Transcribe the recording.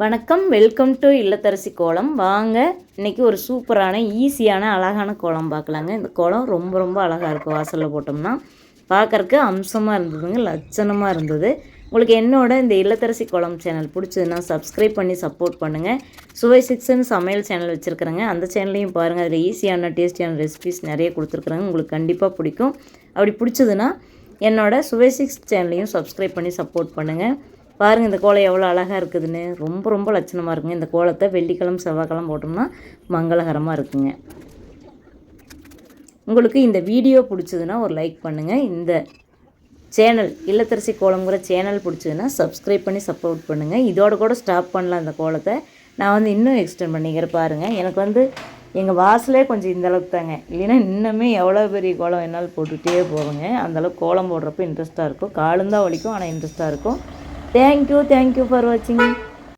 வணக்கம், welcome to இல்லத்தரசி கோலம். வாங்க இன்றைக்கி ஒரு சூப்பரான ஈஸியான அழகான கோலம் பார்க்கலாங்க. இந்த கோலம் ரொம்ப ரொம்ப அழகாக இருக்கும். வாசலில் போட்டோம்னா பார்க்குறக்கு அம்சமாக இருந்ததுங்க, லட்சணமாக இருந்தது. உங்களுக்கு என்னோட இந்த இல்லத்தரசி கோலம் சேனல் பிடிச்சதுன்னா சப்ஸ்கிரைப் பண்ணி சப்போர்ட் பண்ணுங்கள். சுவை சிக்ஸ்ன்னு சமையல் சேனல் வச்சுருக்குறேங்க, அந்த சேனல்லையும் பாருங்கள். அதில் ஈஸியான டேஸ்டியான ரெசிபிஸ் நிறைய கொடுத்துருக்குறாங்க, உங்களுக்கு கண்டிப்பாக பிடிக்கும். அப்படி பிடிச்சதுன்னா என்னோட சுவை சிக்ஸ் சேனலையும் சப்ஸ்கிரைப் பண்ணி சப்போர்ட் பண்ணுங்கள். பாருங்கள் இந்த கோலம் எவ்வளோ அழகாக இருக்குதுன்னு. ரொம்ப ரொம்ப லட்சணமாக இருக்குங்க. இந்த கோலத்தை வெள்ளிக்கிழமை செவ்வாய்க்கிழமை போட்டோம்னா மங்களகரமாக இருக்குங்க. உங்களுக்கு இந்த வீடியோ பிடிச்சதுன்னா ஒரு லைக் பண்ணுங்கள். இந்த சேனல் இல்லத்தரசி கோலம்ங்கிற சேனல் பிடிச்சதுன்னா சப்ஸ்கிரைப் பண்ணி சப்போர்ட் பண்ணுங்கள். இதோட கூட ஸ்டாப் பண்ணலாம். இந்த கோலத்தை நான் இன்னும் எக்ஸ்டெண்ட் பண்ணிக்கிறேன். பாருங்கள், எனக்கு எங்கள் வாசலே கொஞ்சம் இந்தளவுக்கு தாங்க. இல்லைன்னா இன்னுமே எவ்வளோ பெரிய கோலம் என்னால் போட்டுகிட்டே போவேங்க. அந்தளவுக்கு கோலம் போடுறப்போ இன்ட்ரெஸ்ட்டாக இருக்கும். காலுந்தான் வலிக்கும், ஆனால் இன்ட்ரெஸ்ட்டாக இருக்கும். Thank you for watching.